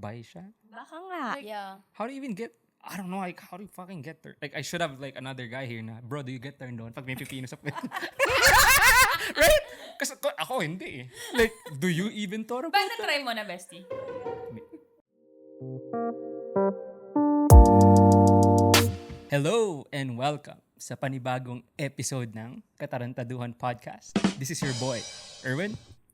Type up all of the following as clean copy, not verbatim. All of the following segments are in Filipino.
bi siya? Baka nga. Yeah. How do you even get, I don't know, like, how do you fucking get there? Like, I should have, like, another guy here na, bro, do you get turned on pag may pipino sa puwet? Right? Kasi ako, hindi eh. Like, do you even thought about Ba, na-try mo na, bestie? Hello and welcome sa panibagong episode ng Katarantaduhan Podcast. This is your boy, Erwin.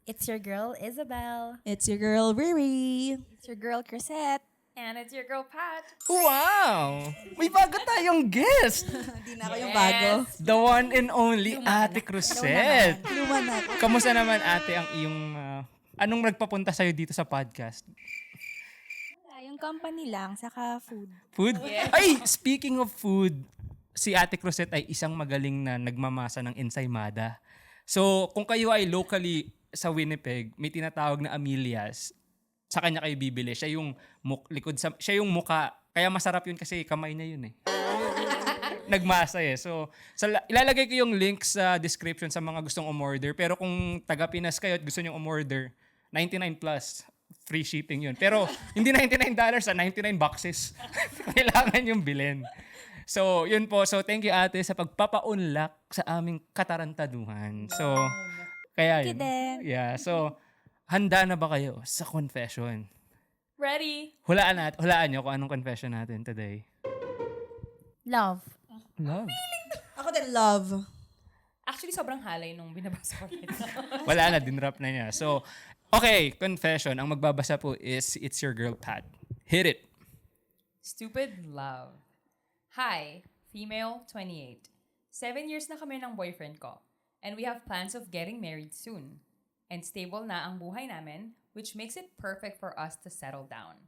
It's your girl, Isabel. It's your girl, Riri. It's your girl, Chrisette. And it's your girl, Pat. Wow! May bago tayong guest! Hindi na ako yung bago. The one and only Ate Cruzette. Luma na. Kamusta naman ate ang iyong, anong nagpapunta sa'yo dito sa podcast? Yung company lang, saka food. Food? Ay, speaking of food, si Ate Cruzette ay isang magaling na nagmamasa ng ensaymada. So, kung kayo ay locally sa Winnipeg, may tinatawag na Amelia's, sa kanya kayo bibili. Siya yung siya yung muka. Kaya masarap yun kasi kamay niya yun eh. Nagmasa eh. So, ilalagay ko yung link sa description sa mga gustong umorder. Pero kung taga Pinas kayo at gusto nyo umorder, 99 plus. Free shipping yun. Pero hindi $99 sa 99 boxes. Kailangan yung bilhin. So, yun po. So, thank you ate sa pagpapaunlak sa aming katarantaduhan. So, kaya yun. Yeah. So, handa na ba kayo sa confession? Ready? Hulaan nyo kung anong confession natin today. Love. Love. Ako din, love. Actually, sobrang halay nung binabasa ko right now. Wala na, dinrap na niya. So, okay, confession. Ang magbabasa po is It's Your Girl, Pat. Hit it. Stupid love. Hi, female, 28. 7 years na kami ng boyfriend ko. And we have plans of getting married soon. And stable na ang buhay namin, which makes it perfect for us to settle down.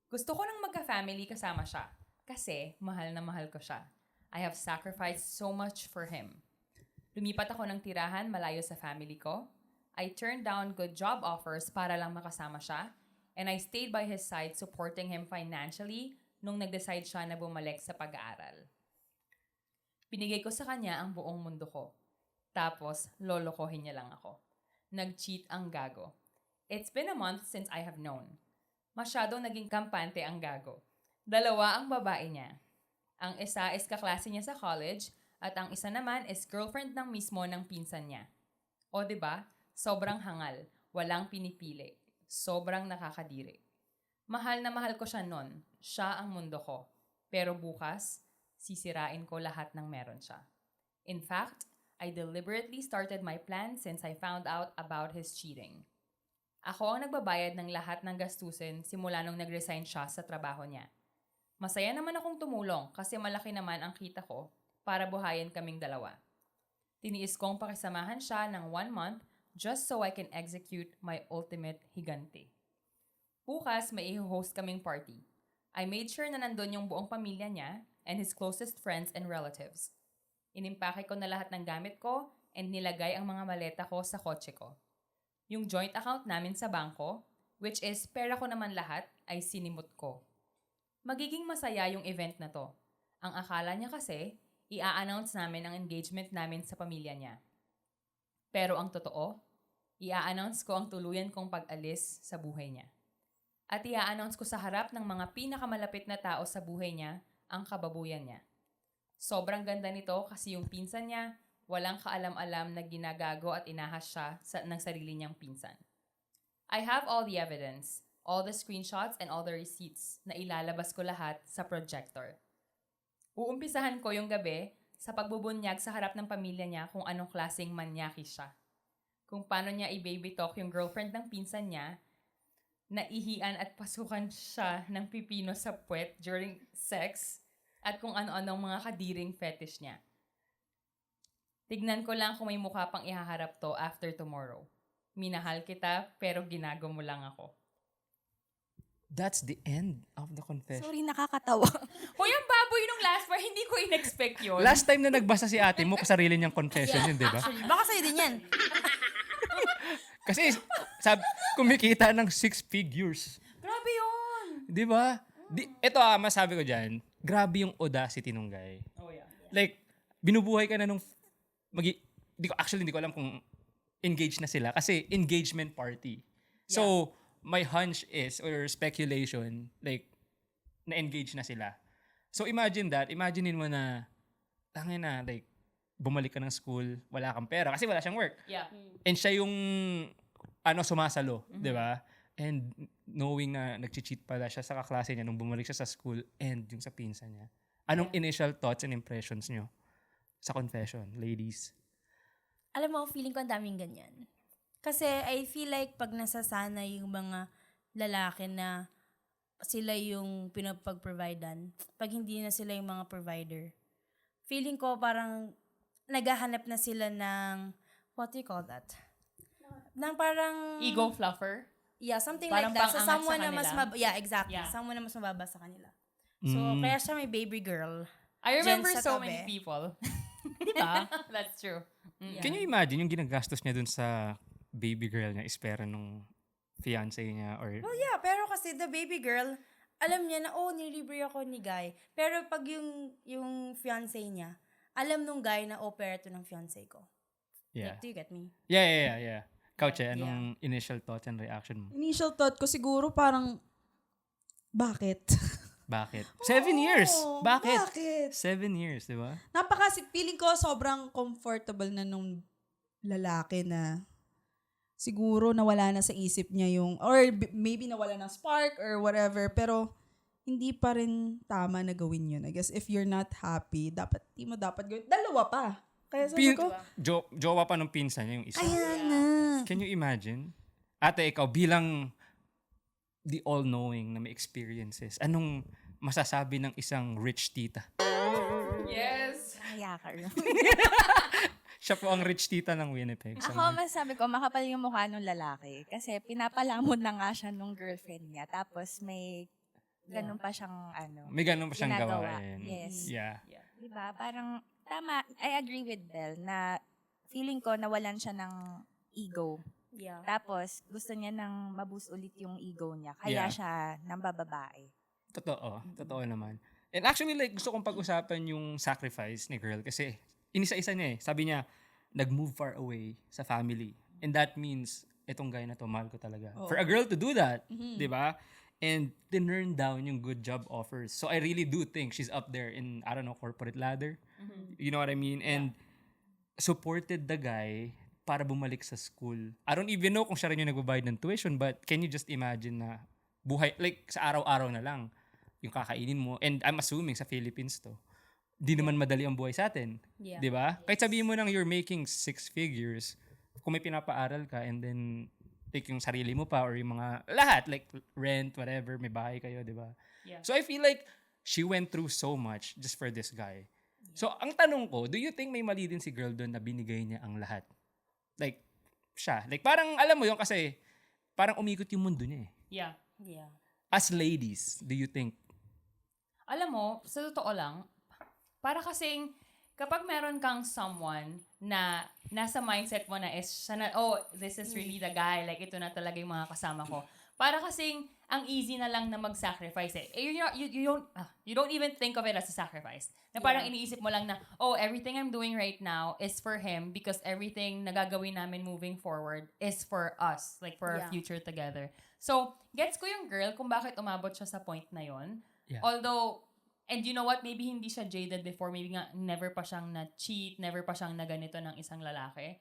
Gusto ko nang magka-family kasama siya. Kasi mahal na mahal ko siya. I have sacrificed so much for him. Lumipat ako ng tirahan malayo sa family ko. I turned down good job offers para lang makasama siya. And I stayed by his side supporting him financially nung nag-decide siya na bumalik sa pag-aaral. Binigay ko sa kanya ang buong mundo ko. Tapos, lolokohin niya lang ako. Nag-cheat ang gago. It's been a month since I have known. Masyadong naging kampante ang gago. 2 ang babae niya. Ang isa is kaklase niya sa college at ang isa naman is girlfriend ng mismo ng pinsan niya. O 'di ba? Sobrang hangal, walang pinipili. Sobrang nakakadiri. Mahal na mahal ko siya nun. Siya ang mundo ko. Pero bukas, sisirain ko lahat ng meron siya. In fact, I deliberately started my plan since I found out about his cheating. Ako ang nagbabayad ng lahat ng gastusin simula nung nag-resign siya sa trabaho niya. Masaya naman akong tumulong kasi malaki naman ang kita ko para buhayin kaming dalawa. Tiniis kong pakisamahan siya ng 1 month just so I can execute my ultimate higanti. Bukas may i-host kaming party. I made sure na nandun yung buong pamilya niya and his closest friends and relatives. Inimpake ko na lahat ng gamit ko and nilagay ang mga maleta ko sa kotse ko. Yung joint account namin sa bangko, which is pera ko naman lahat, ay sinimot ko. Magiging masaya yung event na to. Ang akala niya kasi, i-a-announce namin ang engagement namin sa pamilya niya. Pero ang totoo, i-a-announce ko ang tuluyan kong pag-alis sa buhay niya. At i-a-announce ko sa harap ng mga pinakamalapit na tao sa buhay niya ang kababuyan niya. Sobrang ganda nito kasi yung pinsan niya, walang kaalam-alam na ginagago at inahas siya ng sarili niyang pinsan. I have all the evidence, all the screenshots and all the receipts na ilalabas ko lahat sa projector. Uumpisahan ko yung gabi sa pagbubunyag sa harap ng pamilya niya kung anong klaseng manyaki siya. Kung paano niya i-baby talk yung girlfriend ng pinsan niya, naihian at pasukan siya ng pipino sa puwet during sex, at kung ano-anong mga kadiring fetish niya. Tignan ko lang kung may mukha pang ihaharap to after tomorrow. Minahal kita, pero ginago mo lang ako. That's the end of the confession. Sorry, nakakatawa. Hoy, ang baboy nung last part, hindi ko in-expect yun. Last time na nagbasa si ate mo, sarili niyang confession yun, di ba? Actually, baka sa'yo din yan. Kasi, kumikita ng 6 figures. Grabe yun! Di ba? Ito masabi ko dyan, grabe yung audacity nung guy. Oh, yeah. Like, binubuhay ka na nung, hindi ko alam kung engaged na sila kasi engagement party. So, my hunch is, or speculation, like, na-engage na sila. So imagine that. Imaginein mo na, tangin na, like, bumalik ka ng school, wala kang pera kasi wala siyang work. Yeah. And siya yung sumasalo, 'di ba? And knowing na nagchi-cheat pala siya sa kaklase niya nung bumalik siya sa school and yung sa pinsan niya. Anong initial thoughts and impressions niyo sa confession, ladies? Alam mo, feeling ko ang daming ganyan. Kasi I feel like pag nasasana yung mga lalaki na sila yung pinapag-providean, pag hindi na sila yung mga provider, feeling ko parang naghahanap na sila ng, what do you call that? Ng parang... Ego fluffer. Yeah, something Parang like that. So pang-angat someone sa na mas kanila. yeah, exactly. Yeah. Someone na mas mababa sa kanila. So, kaya siya may baby girl. I remember Jen sa so tabi. many people. Di ba? That's true. Mm. Can you imagine yung ginagastos niya dun sa baby girl niya is pera nung fiancé niya or Well, yeah, pero kasi the baby girl, alam niya na, oh, nilibre ako ni guy. Pero pag yung fiancé niya, alam nung guy na, oh, pera to ng fiancé ko. yeah. Like, do you get me? Yeah. Couch, anong initial thoughts and reaction mo? Initial thought ko siguro parang, bakit? Bakit? 7 years! Oo, Bakit? bakit? 7 years, di ba? Feeling ko sobrang comfortable na nung lalaki na siguro nawala na sa isip niya yung, or maybe nawala ng spark or whatever, pero hindi pa rin tama na gawin yun. I guess if you're not happy, di mo dapat gawin. Dalawa pa. Kaya sabi ko, Jowa pa nung pinsan niya yung isa. ayan na. Can you imagine? Ate, ikaw bilang the all-knowing na may experiences, anong masasabi ng isang rich tita? Yes. Hayakar. Siya po ang rich tita ng Winnipeg. Ako, masasabi ko, makapal yung mukha ng lalaki. Kasi pinapalamon na nga siya nung girlfriend niya. Tapos may ganun pa siyang May ganun pa siyang ginagawa. gawain. Yes. Yeah. Diba? Parang, tama, I agree with Belle na feeling ko nawalan siya ng ego. Yeah. Tapos, gusto niya nang maboost ulit yung ego niya. Kaya Yeah. siya nambababae. Totoo naman. And actually, like, gusto kong pag-usapan yung sacrifice ni girl kasi inisa-isa niya eh. Sabi niya, nag-move far away sa family. And that means, etong guy na to, mahal ko talaga. For a girl to do that, di ba? And tinurn down yung good job offers. So I really do think she's up there in, I don't know, corporate ladder. You know what I mean? And supported the guy para bumalik sa school. I don't even know kung siya rin yung nagbabayad ng tuition, but can you just imagine na buhay, like sa araw-araw na lang, yung kakainin mo. And I'm assuming sa Philippines to, di naman madali ang buhay sa atin. Yeah. Di ba? Kahit sabihin mo nang you're making 6 figures, kung may pinapaaral ka and then like yung sarili mo pa or yung mga lahat, like rent, whatever, may bahay kayo, di ba? Yeah. So I feel like she went through so much just for this guy. So ang tanong ko, do you think may mali din si girl doon na binigay niya ang lahat? Like, siya. Like parang alam mo yun kasi parang umikot yung mundo niya eh. Yeah. Yeah. As ladies, do you think? Alam mo, sa totoo lang, para kasing kapag meron kang someone na nasa mindset mo na is, siya na, oh, this is really the guy, like ito na talaga yung mga kasama ko. Para kasing ang easy na lang na mag-sacrifice eh. You don't even think of it as a sacrifice. Na parang iniisip mo lang na, oh, everything I'm doing right now is for him because everything na gagawin namin moving forward is for us, like for our Yeah. future together. So, gets ko yung girl kung bakit umabot siya sa point na yon. Yeah. Although, and you know what, maybe hindi siya jaded before, maybe nga never pa siyang na-cheat, never pa siyang naganito ng isang lalaki.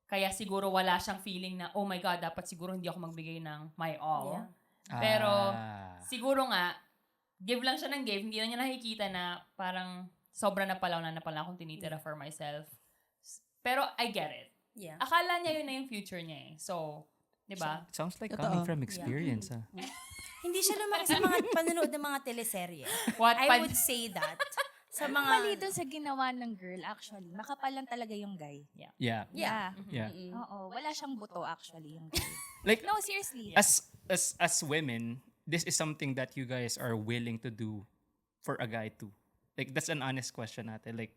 Kaya siguro wala siyang feeling na, oh my God, dapat siguro hindi ako magbigay ng my all. Yeah. Pero, siguro nga, give lang siya ng give, hindi na niya nakikita na parang sobra na pala akong tinitira for myself. Pero I get it. Yeah. Akala niya yun na yung future niya eh. So, di ba? Sounds like Totoo. coming from experience. Ah. Hindi siya lumaki sa mga panonood ng mga teleserye. What I would say that. Sa Ang mga... mali dun sa ginawa ng girl, actually. Makapal lang talaga yung guy. Yeah. Yeah. Yeah. Oo. Wala siyang buto, actually, yung guy. Like, No, seriously. as women, this is something that you guys are willing to do for a guy too. Like, that's an honest question natin. Like,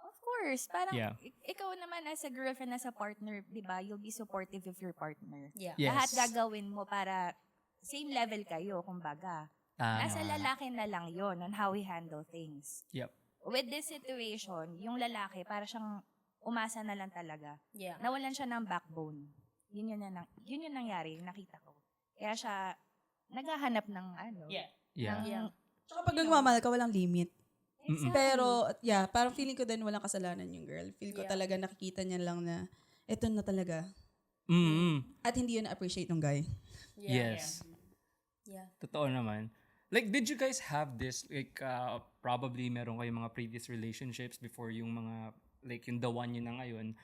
Of course. Parang, Yeah. ikaw naman as a girlfriend, as a partner, di ba, you'll be supportive of your partner. Yeah. yes. Lahat gagawin mo para same level kayo, kumbaga. Nasa lalaki na lang yon on how we handle things. Yep. With this situation, yung lalaki, para siyang umasa na lang talaga. Yeah. Nawalan siya ng backbone. Yun yung nangyari, yung nakita ko. Kaya siya naghahanap ng Yeah. Yeah. ng, Tsaka pag nagmamahal ka, walang limit. Mm-mm. Pero, yeah, parang feeling ko din walang kasalanan yung girl. Feel ko Yeah. talaga nakikita niya lang na eto na talaga. Mm-mm. At hindi yun na-appreciate ng guy. Yes. Yeah. Totoo naman. Like, did you guys have this, like, probably meron kayong mga previous relationships before yung mga, like, yung the one yun na ngayon.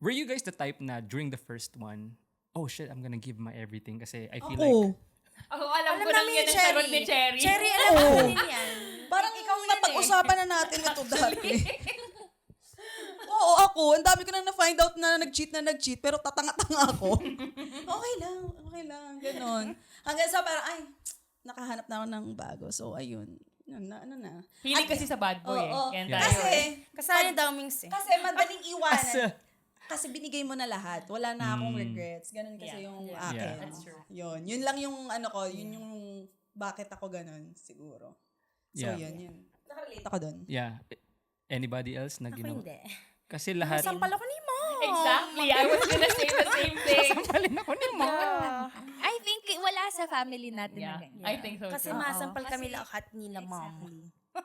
Were you guys the type na during the first one, oh shit, I'm gonna give my everything kasi I feel like, Ako, Ako, alam ko namin lang yan ang sagot ni Cherry. Cherry, alam mo din yan. parang Ikaw yan napag-usapan na natin ito dati. Oo, ako. Ang dami ko na na-find out na nag-cheat, pero tatanga-tanga ako. Okay lang, ganon. Hanggang sa parang, ay, nakahanap na ako ng bago. So, ayun. Ano na. Hilig kasi sa bad boy Oo, eh. Yan Yeah. tayo. Kasi, Kasama daw Mings eh. kasi madaling iwanan. Asa. Kasi binigay mo na lahat. Wala na akong regrets. Ganun kasi Yeah. yung Yeah. akin. Yeah. That's true. Yun lang yung ano ko, yun yung bakit ako ganun, siguro. So, Yeah. yun. Nakarelate ako dun. Yeah. Anybody else na Ako ginawa? hindi. Kasi lahat, Sampal ako ni Mo. Exactly. I was gonna say the same thing. sampalin ako ni Mo. I think wala sa family natin Yeah. na ganyan. I think so Kasi too. masampal kami Kasi- lahat nila, mom. Exactly.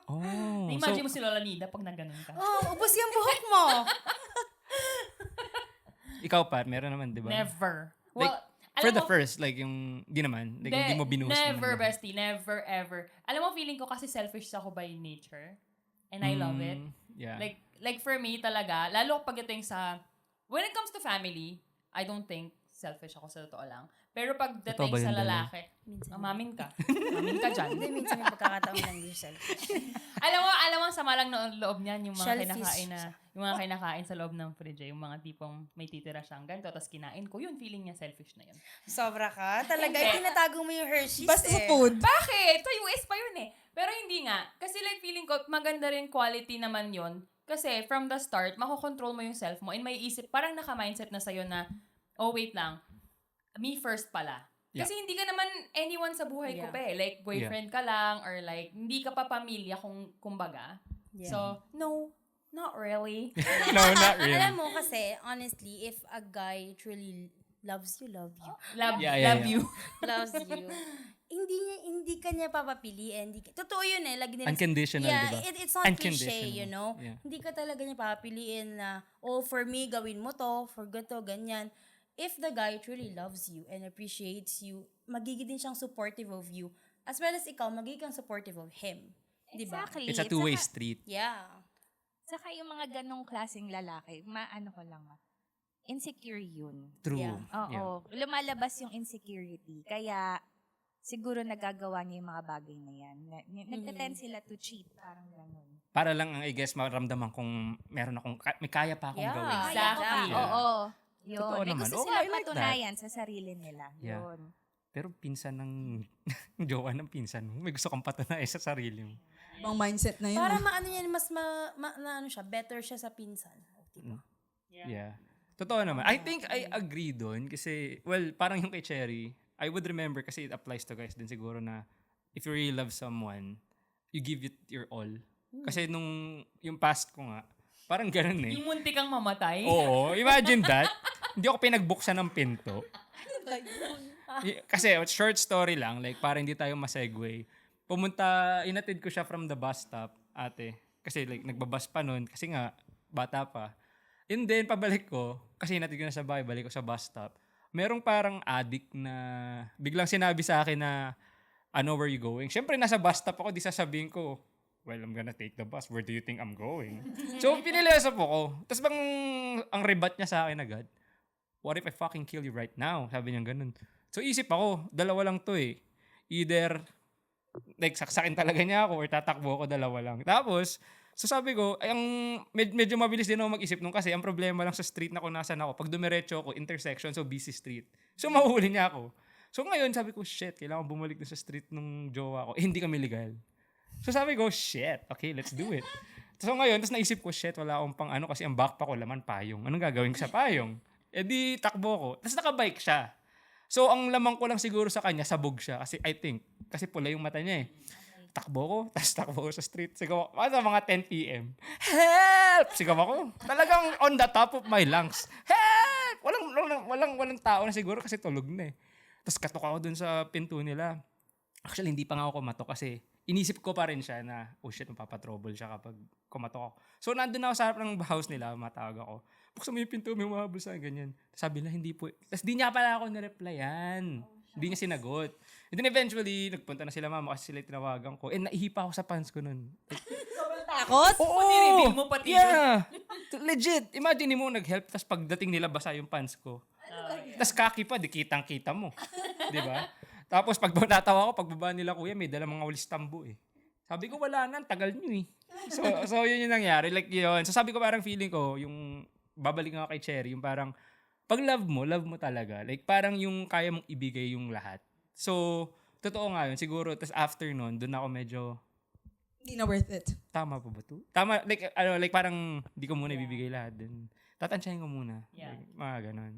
Oh. Na-imagine mo si Lola Nida pag nagganon ka. Oh, ubos yung buhok mo. Ikaw pa, meron naman, di ba? Never. Like, Well, For alam the mo, first, like yung, di naman, like hindi mo binuhos Never, naman. bestie. Never, ever. Alam mo, feeling ko kasi selfish ako by nature. And I love it. Yeah. Like for me talaga, lalo pagdating sa, when it comes to family, I don't think selfish ako sa totoo lang. Pero Totoo pagdating ba sa yun, Dali? lalaki, Minsan. mamin ka. Mamin ka dyan. Hindi, minsan may pagkakataon lang yung selfish. alam mo, sama lang ng loob niyan yung mga Shellfish. kinakain na, yung mga kinakain sa loob ng fridge, yung mga tipong may titira siyang ganito, tapos kinain ko, yun, feeling niya selfish na yun. Sobra ka? Talaga, Hindi. itinatago mo yung Hershey's Basta sa eh. food. Bakit? Sa US pa yun eh. Pero hindi nga. Kasi like feeling ko, maganda rin quality naman yun. Kasi from the start, makokontrol mo yung self mo and may isip, parang naka-mindset na sa'yo na, oh wait lang, me first pala. Yeah. Kasi hindi ka naman anyone sa buhay ko Yeah. pa eh. Like, boyfriend ka lang or like, hindi ka pa pamilya kumbaga. Yeah. So, no, not really. No, not really. Alam mo kasi, honestly, if a guy truly loves you, Love Yeah. you. loves you, hindi ka niya papapiliin. Totoo yun eh. Lagi nila, Unconditional, yeah, di ba? it's not Unconditional. cliche, you know? Yeah. Hindi ka talaga niya papapiliin na, oh, for me, gawin mo to, for ganito, ganyan. If the guy truly loves you and appreciates you, magiging din siyang supportive of you. As well as ikaw, magiging supportive of him. Diba? Exactly. It's a two-way street. Yeah. Saka yung mga ganong klaseng lalaki, maano ko lang insecure yun. True. Yeah. Oo. Lumalabas yung insecurity. Kaya, siguro nagagawa niya yung mga bagay na yan. Nagtatend sila to cheat. Parang gano'n. Para lang, I guess, maramdaman kung meron akong, may kaya pa akong Yeah. gawin. Exactly. Kaya ko pa. Yeah. Oo. Yun. Totoo May naman. gusto Okay, silang I like that. patunayan sa sarili nila. Yeah. Yun. Pero pinsan ng, jowa ng pinsan mo, may gusto kang patunayan sa sarili mo. Ibang mindset na yun. Para ah. maano yan, mas ano siya, better siya sa pinsan. Diba? Yeah. Totoo naman. I think I agree doon kasi, well, parang yung kay Cherry, I would remember kasi it applies to guys din siguro na if you really love someone, you give it your all. Kasi nung, yung past ko nga, parang ganun eh. Yung munti kang mamatay. Oo, imagine that. Hindi ako pinagbuksan ng pinto. Kasi short story lang, like para hindi tayo masegue. Inatid ko siya from the bus stop, ate. Kasi like nagbabas pa noon kasi nga bata pa. And then pabalik ko, kasi inatid ko na sa bahay, balik ko sa bus stop. Merong parang addict na biglang sinabi sa akin na, I know where you going. Siyempre nasa bus stop ako, di sasabihin ko, well, I'm gonna take the bus. Where do you think I'm going? So, pinileso po ko. Tapos bang, ang rebat niya sa akin agad, what if I fucking kill you right now? Sabi niya ganun. So, isip ako, dalawa lang to eh. Either, like, saksakin talaga niya ako or tatakbo ako, dalawa lang. Tapos, so sabi ko, ay, medyo mabilis din ako mag-isip nung kasi ang problema lang sa street na kung nasan ako, pag dumiretso ako, intersection, so busy street. So, mahuhuli niya ako. So, ngayon, sabi ko, shit, kailangan bumalik na sa street nung jowa ko. Eh, hindi kami legal. So, sabi ko, shit, okay, let's do it. So, ngayon, tapos naisip ko, shit, wala akong pang ano kasi ang backpack ko, laman payong. Anong gagawin ko sa payong? Eh, di, takbo ko. Tapos nakabike siya. So, ang lamang ko lang siguro sa kanya, sabog siya. Kasi, I think, kasi pula yung mata niya eh. Takbo ko, tapos takbo ko sa street. Sigaw ako, mga 10 p.m. Help! Sigaw ako. Talagang on the top of my lungs. Help! Walang tao na siguro kasi tulog na eh. Tapos katok ako dun sa pinto nila. Actually, hindi pa nga ako kumatok kasi inisip ko pa rin siya na, oh shit, mapapatrouble siya kapag kumatok ako. So, nandun ako sa harap ng house nila, matawag ako. Buksan mo yung pinto, may umahabol sa akin, ganyan. Sabi nila, hindi po. Tapos di niya pala ako nireplyan. Hindi niya sinagot. And then eventually, nagpunta na sila mama kasi sila tinawagan ko. And naihipa ako sa pants ko nun. Takot? Oo! Nireveal mo pati Yeah! Legit. Imagine mo nag-help, tapos pagdating nila basa yung pants ko. Tapos kaki pa, di kitang-kita mo. Di ba? Tapos pag natawa ko, pagbaba nila kuya, may dala mga walis tambo eh. Sabi ko, wala na, tagal nyo eh. So yun yung nangyari. Like yun. So sabi ko parang feeling ko, yung babalik nga kay Cherry, yung parang, pag love mo talaga. Like parang yung kaya mong ibigay yung lahat. So, totoo nga yun. Siguro, tas after nun, dun ako medyo, Hindi na worth it. tama pa ba to? Tama, like parang di ko muna ibibigay lahat. Then, tatansyahin ko muna. Yeah. Like, mga ganon.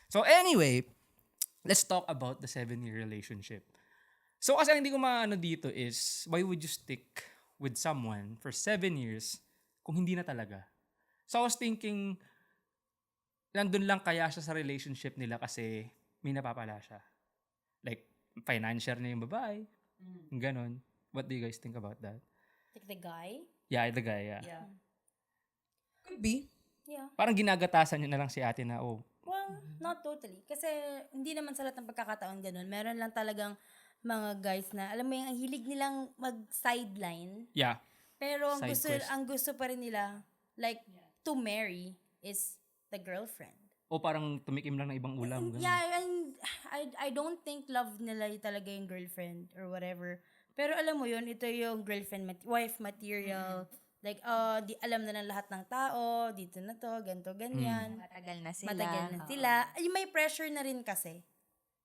So anyway, let's talk about the 7-year relationship. So kasi ang hindi ko maano dito is, why would you stick with someone for 7 years kung hindi na talaga? So I was thinking, nandun lang kaya siya sa relationship nila kasi may napapala siya. Like, financial na yung babae. Ganon. What do you guys think about that? Like the guy? Yeah, the guy, yeah. Yeah. Could be. Yeah. Parang ginagatasan niya na lang si ate na, oh, Well, not totally. Kasi hindi naman sa lahat ng pagkakataon ganun. Meron lang talagang mga guys na, alam mo yung ang hilig nilang mag-sideline. yeah. Pero Side ang gusto pa rin nila, like, to marry is the girlfriend. O parang tumikim lang ng ibang ulam. Ganun. Yeah, and I don't think love nila talaga yung girlfriend or whatever. Pero alam mo yun, ito yung girlfriend, wife material. Like, di alam na ng lahat ng tao, dito na to, ganto, ganyan. Matagal na sila. Matagal na sila. Yung may pressure na rin kasi.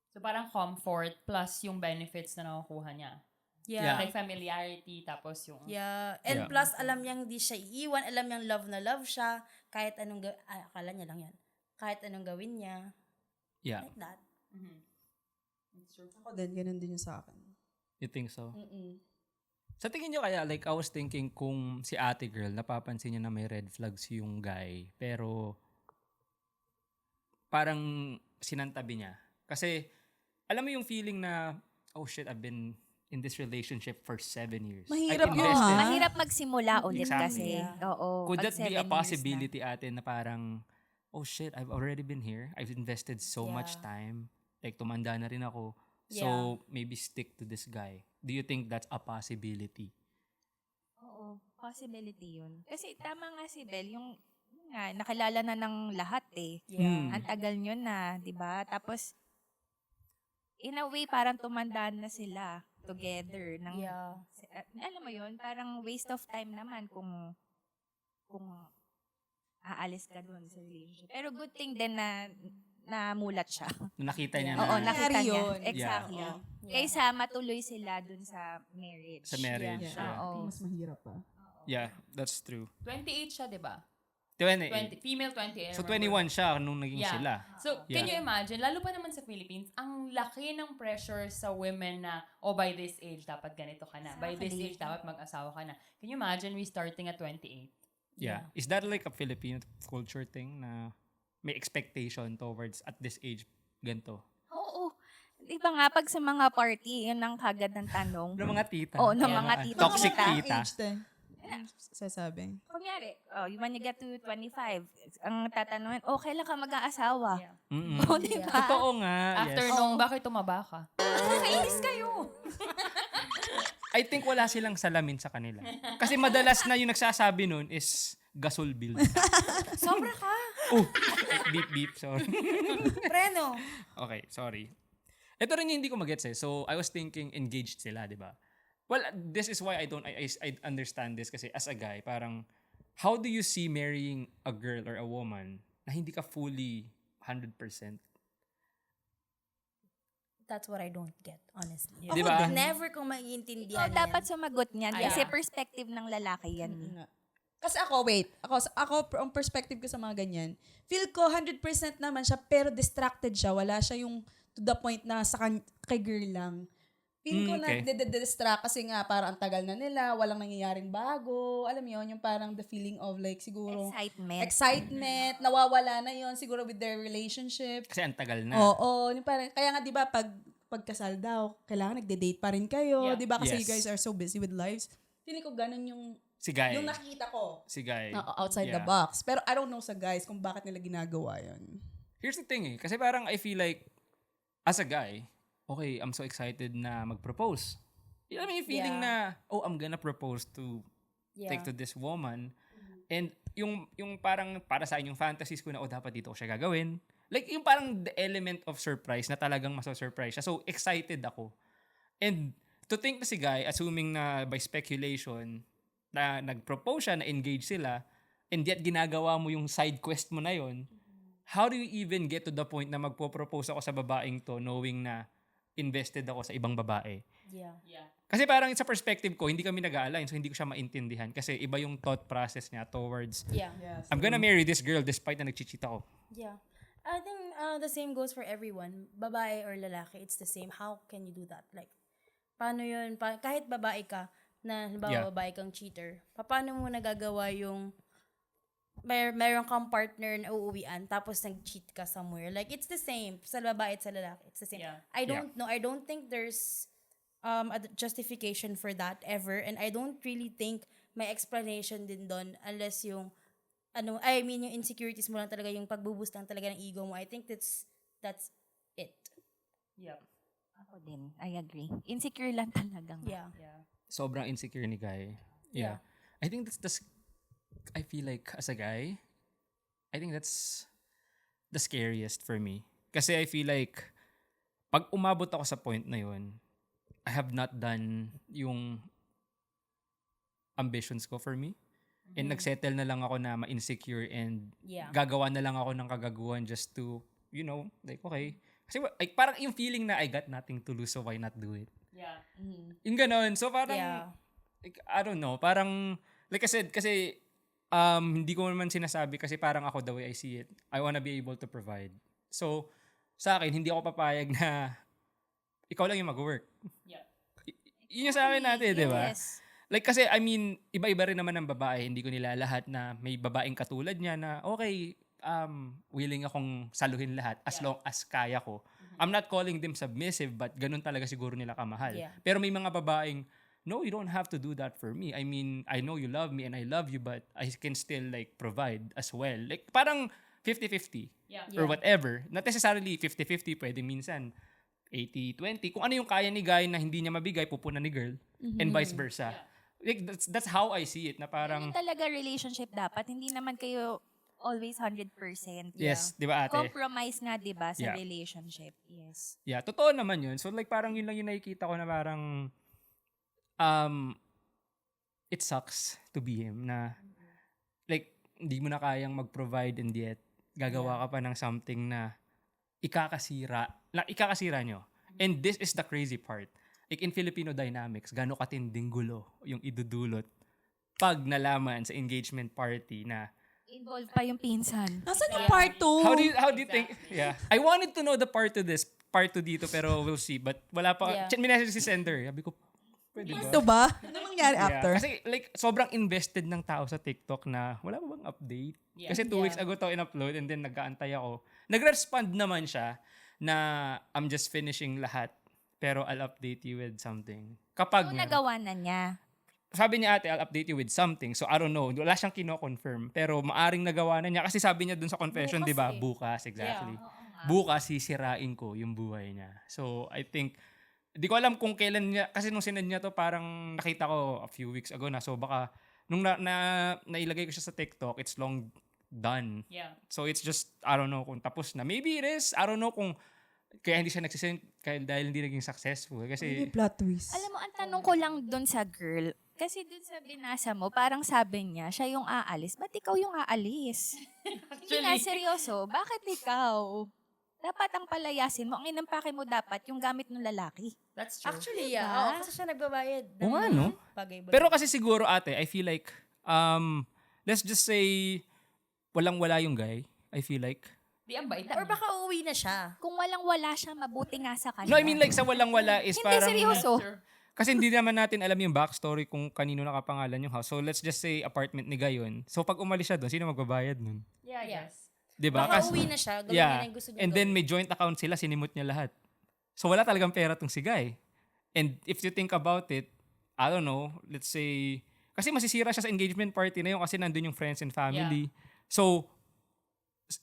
So parang comfort plus yung benefits na nakukuha niya. Yeah. Like familiarity, tapos yung... Yeah. And Yeah. plus, alam niyang di siya iiwan. Alam niyang love na love siya. Kahit anong akala niya lang yan. Kahit anong gawin niya. Yeah. Like that. Mhm. It's true. Ako din, ganun din yung sa akin. You think so? Mm-mm. Sa tingin nyo kaya, like, I was thinking kung si ate girl, napapansin niya na may red flags yung guy, pero parang sinantabi niya. Kasi, alam mo yung feeling na, oh shit, I've been in this relationship for 7 years. Mahirap I've yun, invested. ha? Mahirap magsimula ulit Exactly. kasi. Oo. Could pag that be 7 a years possibility ate na parang, oh shit, I've already been here. I've invested so much Yeah. time. Like, tumanda na rin ako. So, maybe stick to this guy. Do you think that's a possibility? Oo, possibility yun. Kasi tama nga si Bel, yung nga, nakilala na ng lahat eh. Hmm. Ang tagal nyo na, di ba? Tapos, in a way, parang tumanda na sila together. Ng, Yeah. alam mo yun, parang waste of time naman kung aalis ka dun sa relationship. Pero good thing din na namulat siya. Nakita niya Oo, na nakita niya. yun. Exactly. Yeah. Kaysa matuloy sila dun sa marriage. sa marriage. Yeah. Yeah. Oo. Mas mahirap pa. Yeah, that's true. 28 siya, di ba? 28. Female 28. So, remember. 21 siya nung naging Yeah. sila. So, can you imagine, lalo pa naman sa Philippines, ang laki ng pressure sa women na, oh, by this age, dapat ganito ka na. By this age, dapat mag-asawa ka na. Can you imagine we starting at 28? Yeah. Is that like a Filipino culture thing na may expectation towards at this age ganito? Oo. Di ba nga, pag sa mga party, yun ang kagad ng tanong. Ng mga tita. Oo, ng Yeah. mga tita. Toxic Tita. tita. Age din. Sasabi. Kunyari, when you get to 25, ang tatanungin, kailan ka mag-aasawa? Yeah. Mm-mm. Oo, di ba? Totoo nga. After yes. nung, bakit tumaba ka? Nakainis kayo! I think wala silang salamin sa kanila. Kasi madalas na yung nagsasabi nun is gasol bill. Sobra ka. Oh, beep beep, sorry. Preno. Okay, sorry. Ito rin yung hindi ko magets eh. So, I was thinking engaged sila, di ba? Well, this is why I understand this kasi as a guy, parang, how do you see marrying a girl or a woman na hindi ka fully 100%? That's what I don't get, honestly. Di Ako ba? never kong maiintindihan Ikaw dapat sumagot niyan Ay, kasi yeah. perspective ng lalaki yan. eh. Nga. Kasi ako, wait. Ako, ang perspective ko sa mga ganyan, feel ko 100% naman siya, pero distracted siya. Wala siya yung to the point na kay girl lang. Feeling ko Okay. nagde-distract kasi nga parang ang tagal na nila, walang nangyayaring bago. Alam mo yun, yung parang the feeling of like siguro excitement, nawawala na yon siguro with their relationship. Kasi ang tagal na. Oo, yung parang, kaya nga 'di ba pagkasal daw, kailangan nagde-date pa rin kayo, Yeah. 'di ba? Kasi Yes. you guys are so busy with lives. Feeling ko ganun yung Si Guy. nakikita ko Si Guy. outside the Yeah. box. Pero I don't know sa guys kung bakit nila ginagawa 'yon. Here's the thing kasi parang I feel like, as a guy, okay, I'm so excited na mag-propose. You know, yung feeling na, oh, I'm gonna propose to like to this woman. And yung parang para sa akin, yung fantasies ko na, oh, dapat dito ko siya gagawin. Like, yung parang the element of surprise na talagang maso-surprise siya. So, excited ako. And to think na si Guy, assuming na by speculation, na nag-propose siya, na-engage sila, and yet ginagawa mo yung side quest mo na yon, how do you even get to the point na magpo-propose ako sa babaeng to knowing na invested ako sa ibang babae? Yeah. Kasi parang sa perspective ko, hindi kami nag-align, so hindi ko siya maintindihan. Kasi iba yung thought process niya towards, Yeah. I'm gonna marry this girl despite na nag-cheat ako. Yeah. I think the same goes for everyone. Babae or lalaki, it's the same. How can you do that? Like, paano yun? Kahit babae ka, na halimbawa Yeah. babae kang cheater, paano mo nagagawa yung meron kang partner na uuwian tapos nag-cheat ka somewhere? Like, it's the same. Sa babae at sa lalaki, it's the same. Yeah. I don't know. I don't think there's a justification for that ever. And I don't really think may explanation din doon unless yung yung insecurities mo lang talaga, yung pagbuboost lang talaga ng ego mo. I think that's it. Yeah. Ako din, I agree. Insecure lang talaga. Yeah. Yeah. Sobrang insecure ni Guy. Yeah. I think I feel like as a guy, I think that's the scariest for me. Kasi I feel like, pag umabot ako sa point na yun, I have not done yung ambitions ko for me. And nagsettle na lang ako na ma-insecure and Yeah. gagawa na lang ako ng kagaguhan just to, like, okay. Kasi like, parang yung feeling na I got nothing to lose, so why not do it? Yeah. Yung ganon. So parang, Yeah. like, I don't know, parang, like I said, kasi, hindi ko naman sinasabi kasi parang ako the way I see it, I wanna be able to provide. So, sa akin, hindi ako papayag na ikaw lang yung mag-work. Yeah. Yun yung sa akin natin, di ba? Yes. Like kasi, I mean, iba-iba rin naman ng babae. Hindi ko nila lahat na may babaeng katulad niya na, okay, willing akong saluhin lahat as long as kaya ko. I'm not calling them submissive, but ganun talaga siguro nila kamahal. Yeah. Pero may mga babaeng, no, you don't have to do that for me. I mean, I know you love me and I love you, but I can still like provide as well. Like parang 50-50 Yeah. or whatever. Not necessarily 50-50, pwede minsan 80-20. Kung ano yung kaya ni guy na hindi niya mabigay, pupunan ni girl. And vice versa. Like that's how I see it. Na parang, Yun talaga relationship dapat. Hindi naman kayo always 100%. yes, di ba ate? Compromise nga, di ba, sa Yeah. relationship. Yes. Yeah, totoo naman yun. So like parang yun lang yung nakikita ko na parang it sucks to be him na like hindi mo na kayang mag-provide and yet gagawa ka pa ng something na ikakasira nyo. And this is the crazy part. Like in Filipino dynamics, gaano katinding gulo yung idudulot pag nalaman sa engagement party na Involved pa yung pinsan. Nasaan yung part 2? how do you think? Yeah. I wanted to know the part 2 dito pero we'll see. But wala pa. Yeah. Minessage si sender. Sabi ko, pwede ba? Ito ba? Ano mangyari Yeah. after? Kasi like sobrang invested ng tao sa TikTok na wala ba bang update? Yeah. Kasi 2 weeks ago to in-upload and then nag-aantay ako. Nag-respond naman siya na I'm just finishing lahat pero I'll update you with something. Kapag So, nagawa na niya. sabi niya ate, I'll update you with something. So, I don't know. Wala siyang kino-confirm. Pero maaring nagawa na niya. Kasi sabi niya dun sa confession, Bukas di ba? eh. Bukas, exactly. Bukas, sisirain ko yung buhay niya. So, I think, di ko alam kung kailan niya, kasi nung sinend niya to, parang nakita ko a few weeks ago na. So, baka, nung nailagay ko siya sa TikTok, it's long done. Yeah. So, it's just, I don't know kung tapos na. Maybe it is. I don't know kung, kaya hindi siya nagsisend, dahil hindi naging successful. Hindi Kasi, plot twist. Alam mo, ang tanong ko lang doon sa girl, kasi doon sa binasa mo, parang sabi niya, siya yung aalis. Ba't ikaw yung aalis? Hindi na, seryoso. Bakit ikaw? Dapat ang palayasin mo. Ang inampake mo dapat yung gamit ng lalaki. That's true. Actually, yeah. Diba? Oo, kasi siya nagbabayad. Oo nga, no? Bagay-bagay. Pero kasi siguro ate, I feel like, let's just say, walang-wala yung guy. I feel like. Di ang bait. Or baka uuwi na siya. Kung walang-wala siya, mabuti nga sa kanya. No, I mean like sa walang-wala is Hindi, parang... seryoso. Kasi hindi naman natin alam yung backstory kung kanino nakapangalan yung house. So let's just say apartment ni Gayon. So pag umalis siya doon, sino magbabayad nun? Yeah, yes. Diba? Baka uuwi na siya. Gawin niya na yung gusto niya And then gawin. may joint account sila, sinimot niya lahat. So wala talagang pera tong si Guy. And if you think about it, I don't know, let's say, kasi masisira siya sa engagement party na yun kasi nandun yung friends and family. So,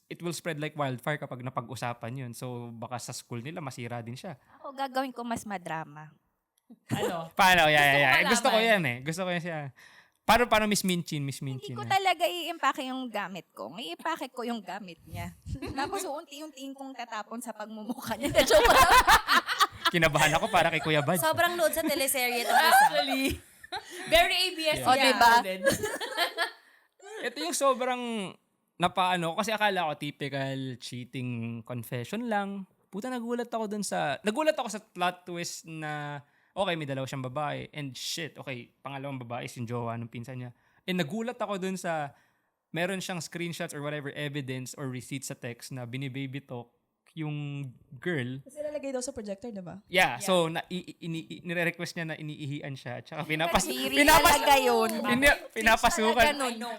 it will spread like wildfire kapag napag-usapan yun. So, baka sa school nila, masira din siya. Ako gagawin ko mas madrama. Ano? Paano? malaman. Gusto ko yan eh. Gusto ko yan siya. Paano Miss Minchin? Hindi ko talaga i-impake yung gamit ko. I-impake ko yung gamit niya. Tapos unti-untiin kong tatapon sa pagmumukha niya. Joke lang. Kinabahan ako para kay Kuya Bad. Sobrang load sa teleserye ito. Actually, very ABS. O, diba? Ito yung sobrang napaano kasi akala ko typical cheating confession lang. Puta, nagulat ako sa plot twist na okay, may dalawa siyang babae and shit, okay, pangalawang babae is yung jowa ng pinsan niya. And nagulat ako dun sa meron siyang screenshots or whatever evidence or receipts sa text na binibaby talk yung girl. Kasi lalagay daw sa projector, diba? Yeah, so nire-request niya na iniihian siya at saka Kadiri talaga yun.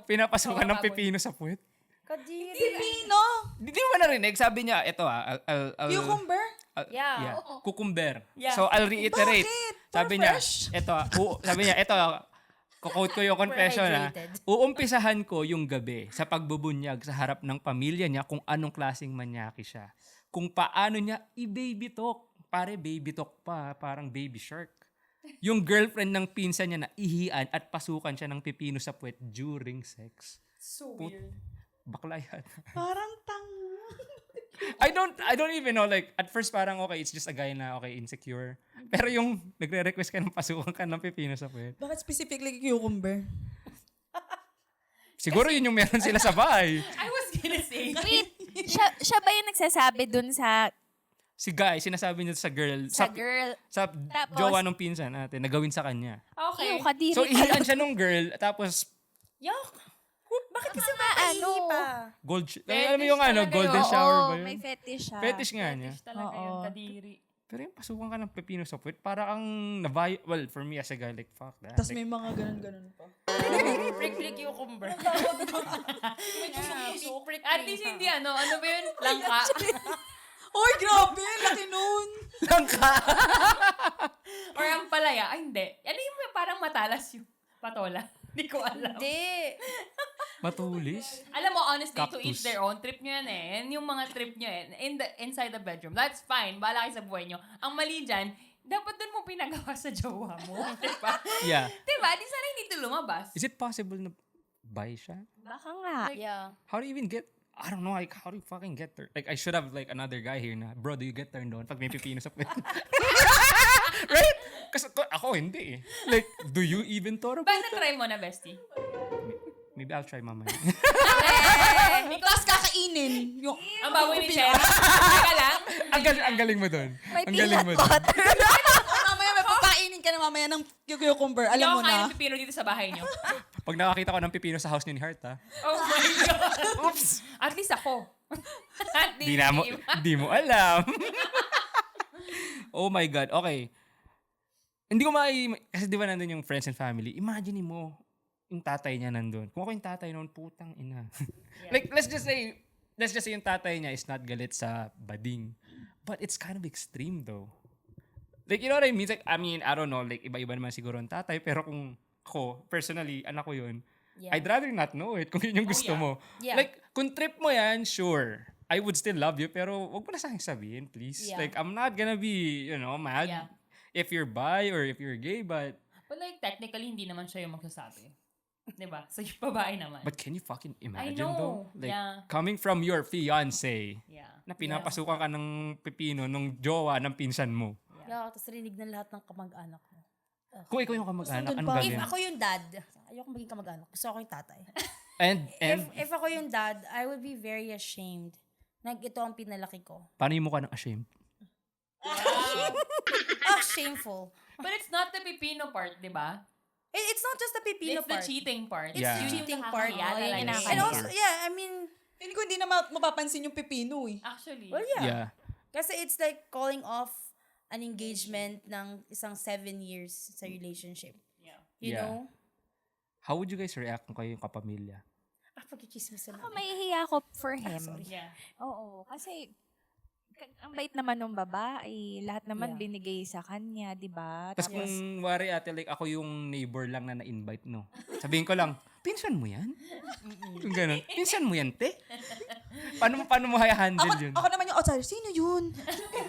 pinapasukan ng pipino sa puwet. Kadiri. Pipino! Hindi mo narinig? Sabi niya, ito Cucumber? Yeah. Cucumber. Yeah. So, I'll reiterate. Bakit? Sabi niya, kukote ko yung confession ha. Hydrated. Uumpisahan ko yung gabi sa pagbubunyag sa harap ng pamilya niya kung anong klaseng manyaki siya. Kung paano niya i-baby talk. Pare, baby talk pa. Parang baby shark. Yung girlfriend ng pinsan niya na ihian at pasukan siya ng pipino sa puwet during sex. So weird. Bakla yan. Parang tanga. I don't even know, like, at first parang okay, it's just a guy na okay, insecure. Pero yung nagre-request ka ng pasukan ka ng pipino sa puwet. Bakit specifically cucumber? Siguro yun yung meron sila sa bahay. I was gonna say. Wait, siya ba yung nagsasabi dun sa Si Guy, sinasabi niya sa girl, girl? sa Tapos- jowa ng pinsan natin, na gawin sa kanya. Okay. Ew, kadiri So, ka. ihian siya nung girl, tapos Yuck! Bakit kasi Ano? mapaihi pa? alam mo yung talaga golden yun. shower ba Oo, yun? may fetish siya. Fetish nga niya. Fetish talaga yun, Oo. kadiri. Pero yung pasukan ka ng pipino sa puwet, para kang well, for me as a guy, like, fuck that. Tapos Like, may mga ganun-ganun pa. Prick cucumber. At least hindi ano ba yun? Langka. Oy, grabe! Laki nun! langka! Or ang palaya. Ay, hindi. Ano yung parang matalas yung patola? Hindi ko alam. Hindi. Matulis. Alam mo, honestly, to Cactus. each their own. Trip nyo yan eh. Yan yung mga trip nyo eh. Inside the bedroom. That's fine. Bahala kayo sa buhay nyo. Ang mali dyan, dapat dun mo pinagawa sa jowa mo. Diba? Yeah. Diba? Di sana hindi ito lumabas. Is it possible na buy siya? Baka nga. Yeah. How do you even get, I don't know, like, how do you fucking get there? Like, I should have, like, another guy here na, bro, do you get turned on pag may pipino sa puwet? Right? Kasi ako, hindi eh. Like, do you even thought about Ba't na-try mo na, bestie? Maybe I'll try mamaya. Tapos kakainin. Yung, Ang baboy ni Cher. Teka lang. ang galing mo doon. May Ang galing peanut mo doon. butter. mamaya may papainin ka na mamaya ng cucumber. Hindi Alam ako mo kain na. ng pipino dito sa bahay nyo. Pag nakakita ko ng pipino sa house ni Heart, ha? Oh my God. Oops. At least ako. At least Di mo alam. Oh my God. Okay. Hindi ko kasi di ba nandun yung friends and family, imagine mo, yung tatay niya nandun. Kung ako yung tatay noon, putang ina. Like, let's just say yung tatay niya is not galit sa bading. But it's kind of extreme though. Like, you know what I mean? Like, I mean, I don't know, like, iba-iba naman siguro ang tatay, pero kung ako, personally, anak ko yun, Yeah. I'd rather not know it kung yun yung gusto yeah. mo. Yeah. Like, kung trip mo yan, sure. I would still love you, pero wag mo na sa akin sabihin, please. Yeah. Like, I'm not gonna be, mad Yeah. if you're bi or if you're gay, but like, technically, hindi naman siya yung magsasabi. Diba? So, yung babae naman. can you fucking imagine know. though? Like, Yeah. coming from your fiancé, Yeah. na pinapasukan ka ng pipino nung jowa ng pinsan mo. Yeah, tapos rinig ng lahat ng kamag-anak mo. Kung ikaw yung kamag-anak, Nandun ano pa. If gagawin? ako yung dad, ayoko maging kamag-anak. Gusto ako yung tatay. And If ako yung dad, I would be very ashamed. Ito ang pinalaki ko. paano yung mukha ng ashamed? Shameful. But it's not the pipino part, diba? It's not just the pipino It's the part. cheating part. It's Yeah. the cheating part. nakakahiya talaga. yun yung And nakakahiya. also, yeah, I mean, Hindi ko hindi na mapapansin yung pipino eh. Actually. Well, yeah. Yeah. Kasi it's like calling off an engagement ng isang 7 years sa relationship. Yeah. You Yeah. know? How would you guys react kung kayo yung kapamilya? Pagkichismis na. Ako mahihiya ako for him. Yeah. Oo, kasi ang bait naman ng babae, lahat naman Yeah. binigay sa kanya, 'di ba? Tapos kung wari ate, like ako yung neighbor lang na na-invite, no? Sabihin ko lang, pinsan mo yan? Yung ganun. Pinsan mo yan, te? Paano mo handle yun? Ako naman yung outsider, sino yun?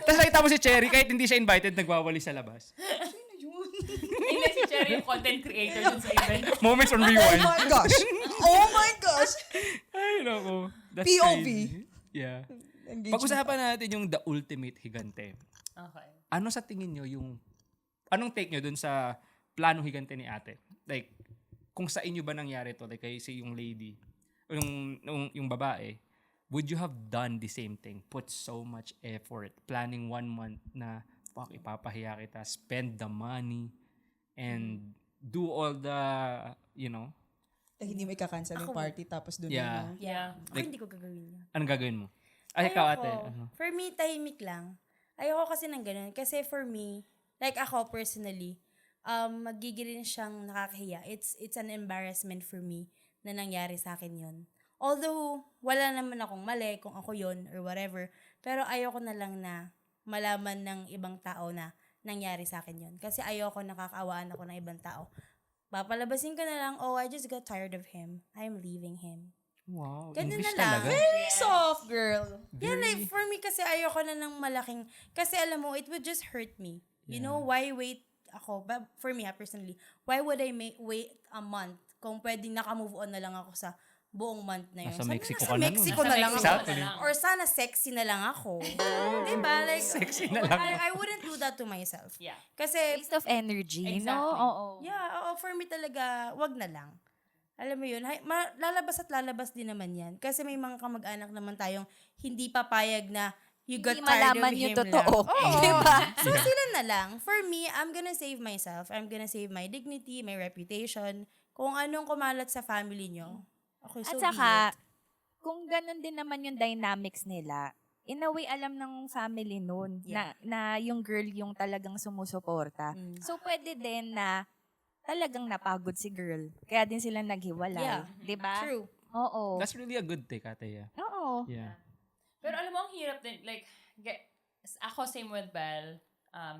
Tapos nakita mo si Cherry, kahit hindi siya invited, nagwawali sa labas. Sino yun? Hindi si Cherry yung content creator dun sa event. Moments on Oh rewind. my gosh. Oh my gosh. Ay, nako. That's POV. crazy. Yeah. Engagement. Pag-usapan natin yung the ultimate higante. Okay. Ano sa tingin nyo anong take nyo dun sa plano higante ni ate? Like, kung sa inyo ba nangyari to, like kay si yung lady, yung babae, would you have done the same thing? Put so much effort, planning 1 month na, fuck, ipapahiya kita, spend the money, and do all the, Hindi mo ika-cancel yung party tapos doon Yeah. na. Yeah. Ako Like- hindi ko gagawin yun. anong gagawin mo? Ay, ikaw ate. Ayoko. Ano? For me, tahimik lang. Ayoko kasi ng ganun. Kasi for me, like ako personally, magiging siyang nakakahiya. It's an embarrassment for me na nangyari sa akin yun. Although, wala naman akong mali kung ako yun or whatever. Pero ayoko na lang na malaman ng ibang tao na nangyari sa akin yun. Kasi ayoko nakakaawaan ako ng ibang tao. Papalabasin ko na lang, oh, I just got tired of him. I'm leaving him. Wow, Ganun English na lang. talaga. Very soft, girl. Yeah, like, for me kasi ayoko na ng malaking, kasi alam mo, it would just hurt me. You know, why wait ako? But for me, personally, why would I wait a month kung pwedeng naka-move on na lang ako sa buong month na yun? Nasa Sana Mexico nasa ka na nun. Mexico Nasa na lang Mexico ako. Exactly. na lang. Or sana sexy na lang ako. Diba? Like, Sexy na lang. I wouldn't do that to myself. Yeah. Kasi, Waste of energy, Exactly. no? Oo. yeah, for me talaga, wag na lang. Alam mo yun, lalabas at lalabas din naman yan. Kasi may mga kamag-anak naman tayong hindi papayag na you got Hindi tired of malaman him yung totoo. lang. Oo. Diba? So sila na lang. For me, I'm gonna save myself. I'm gonna save my dignity, my reputation. Kung anong kumalat sa family nyo. Okay, so At be saka, it. kung ganun din naman yung dynamics nila, in a way, alam ng family nun Yeah. na yung girl yung talagang sumusuporta. Mm. So, pwede din na talagang napagod si girl. Kaya din sila naghiwalay. Yeah. Di ba? True. Oo. That's really a good take, ate. Yeah. Oo. Yeah. Pero alam mo, ang hirap din, like, ako same with Belle,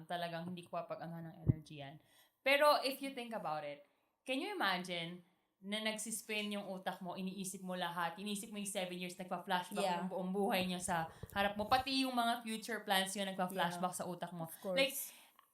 talagang hindi ko papag-ano ng energy yan. Pero if you think about it, can you imagine na nagsispin yung utak mo, iniisip mo lahat, iniisip mo yung 7 years, nagpa-flashback Yeah. yung buong buhay niya sa harap mo, pati yung mga future plans yun, nagpa-flashback sa utak mo. Of course. Like,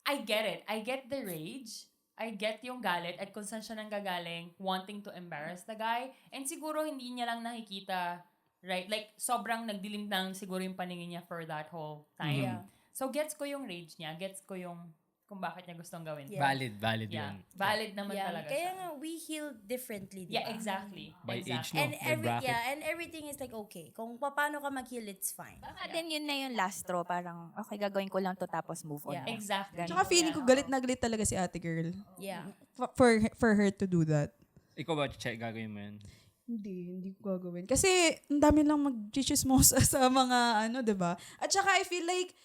I get it. I get the rage. I get yung galit at kung saan siya nanggagaling, wanting to embarrass the guy. And siguro hindi niya lang nakikita, right? Like, sobrang nagdilim lang siguro yung paningin niya for that whole time. Yeah. So, gets ko yung rage niya. Gets ko yung kung bakit niya gustong gawin. Yeah. Valid Yeah. yun. Valid naman Yeah, talaga kaya siya. nga, we heal differently, diba? Yeah, exactly. By age, exactly. no? And May bracket. and everything is like, okay. Kung paano ka mag-heal, it's fine. Baka din yun na yung last straw. Parang, okay, gagawin ko lang to tapos move on. Yeah. na. Exactly. Tsaka feeling ko galit na galit talaga si ate girl. Yeah. For her to do that. Ikaw ba, check, gagawin mo yun? Hindi ko gagawin. Kasi, ang dami lang mag-chismosa sa mga, 'di ba? At saka, I feel like,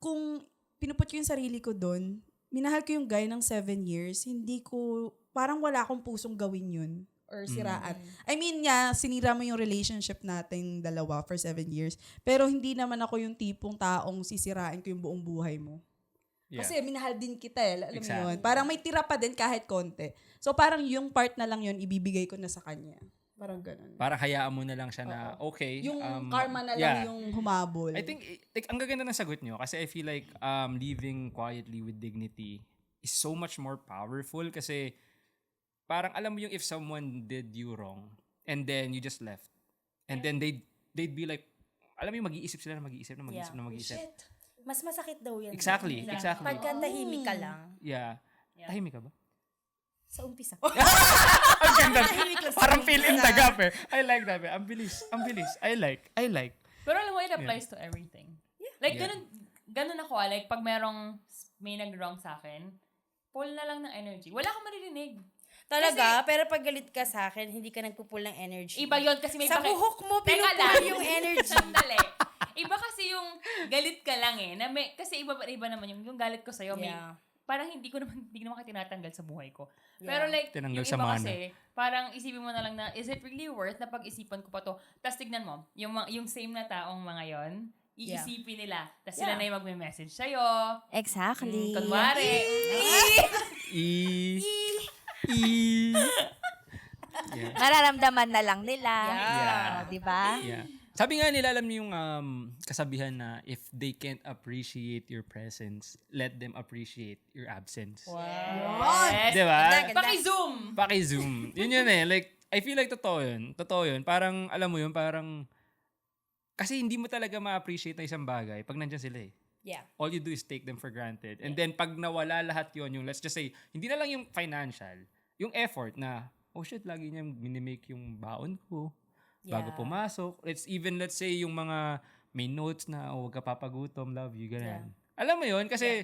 kung pinuput ko yung sarili ko doon, minahal ko yung guy ng 7 years, parang wala akong pusong gawin yun. Or siraan. I mean, sinira mo yung relationship natin dalawa for 7 years. Pero hindi naman ako yung tipong taong sisirain ko yung buong buhay mo. Yeah. Kasi minahal din kita alam mo Exactly. yun. Parang may tira pa din kahit konti. So parang yung part na lang yun, ibibigay ko na sa kanya. Parang ganun. Parang hayaan mo na lang siya na, okay. Yung karma na lang yung humabol. I think, like, ang gaganda ng sagot nyo kasi I feel like living quietly with dignity is so much more powerful kasi parang alam mo yung if someone did you wrong and then you just left and then they'd be like, alam mo yung mag-iisip sila na mag-iisip na mag-iisip na mag-iisip. Shit. Mas masakit daw yan. Exactly. Pagka tahimik ka lang. Yeah. Tahimik ka ba? Sa umpisa. Ang ganda. Parang fill in the gap eh. I like that. Ang bilis. I like. Pero alam mo, it applies to everything. Like, ganun ako. Like, pag may nag-wrong sa akin, pull na lang ng energy. Wala kang maririnig. Talaga, pero pag galit ka sa akin, hindi ka nagpupul ng energy. Iba yon kasi may Sa buhok mo, Teka pinupul lang. yung energy. Sandali. Iba kasi yung galit ka lang eh. Na may, kasi iba naman yung galit ko sa'yo. May, Yeah. parang hindi naman ka tinatanggal sa buhay ko. Yeah. Pero like, Tinanggal yung sa iba mana. kasi, parang isipin mo na lang na, is it really worth na pag-isipan ko pa to? Tapos tignan mo, yung same na taong mga yon, iisipin nila. Tapos sila Yeah. na yung magme-message sa'yo. Exactly. Kunwari. Yeah. Mararamdaman na lang nila. Yeah. Di ba? Yeah. Sabi nga nila, alam niyo yung kasabihan na if they can't appreciate your presence, let them appreciate your absence. Yes. Diba? Ganda. Paki-zoom. Paki-zoom. Yun eh. Like, I feel like totoo yun. Totoo yun. Parang, alam mo yun, parang, kasi hindi mo talaga ma-appreciate na isang bagay pag nandyan sila eh. Yeah. All you do is take them for granted. And then, pag nawala lahat yon yung let's just say, hindi na lang yung financial, yung effort na, oh shit, lagi niya minimake yung baon ko bago Yeah. pumasok. Let's say, yung mga may notes na, oh, huwag ka papagutom, love you, ganyan. Alam mo yun? Kasi,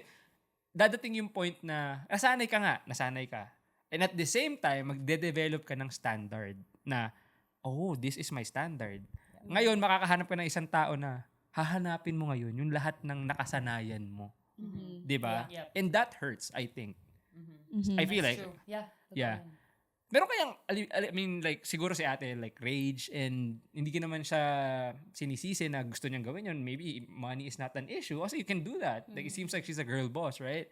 dadating yung point na, nasanay ka. And at the same time, magde-develop ka ng standard na, oh, this is my standard. Ngayon, makakahanap ka ng isang tao na, hahanapin mo ngayon yung lahat ng nakasanayan mo. Diba? Yeah. And that hurts, I think. I feel like, True. Yeah. totoo Yeah. yun. meron kayang, I mean, like, siguro si ate, like, rage and hindi ka naman siya sinisisi na gusto niyang gawin yun. Maybe money is not an issue. Also, you can do that. Like, it seems like she's a girl boss, right?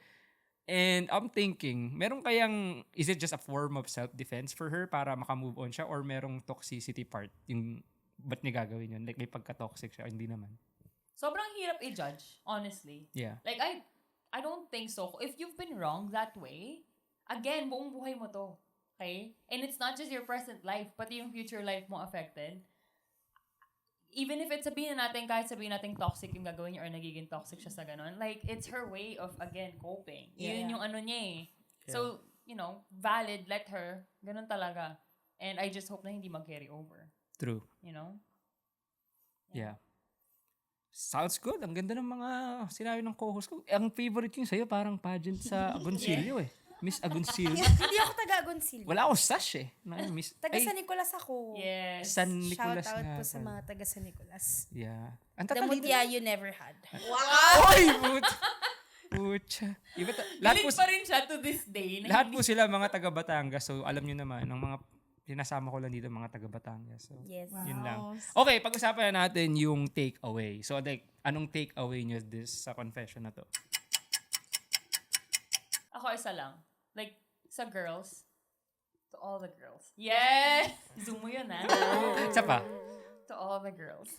And I'm thinking, meron kayang, is it just a form of self-defense for her para makamove on siya or merong toxicity part? Yung, ba't niya gagawin yun? Like, may pagka-toxic siya o hindi naman? Sobrang hirap i-judge, honestly. Yeah. Like, I don't think so. If you've been wrong that way, again, buong buhay mo to. Okay? And it's not just your present life, pati yung future life mo affected. Even if it's kahit sabihin natin toxic yung gagawin niya or nagiging toxic siya sa ganun, like, it's her way of, again, coping. Yeah. Yun yung ano niya eh. So, valid, let her. Ganun talaga. And I just hope na hindi mag-carry over. True. You know? Yeah. Sounds good. Ang ganda ng mga sinabi ng co-host ko. Ang favorite ko yung sa'yo, parang pageant sa Agoncillo eh. Miss Agoncillo. Hindi ako taga-Agoncillo. Wala akong sash eh. Miss, Taga San Nicolas ako. Yes. San Nicolas Shout out nga po sa pala. mga taga San Nicolas. Yeah. Ang The tatalino. mutya you never had. Oy! Pucha. Lahat po, Galit pa rin siya to this day. na lahat po sila mga taga Batangas. So, alam nyo naman, ng mga pinasama ko lang dito, mga taga Batangas. So, Yes. yun lang. Okay, pag-usapan na natin yung takeaway. So, like, anong takeaway nyo sa confession na to? Ako isa lang. Like, sa girls, to all the girls. Yes! Zoom mo yun, ah. Isa pa? To all the girls.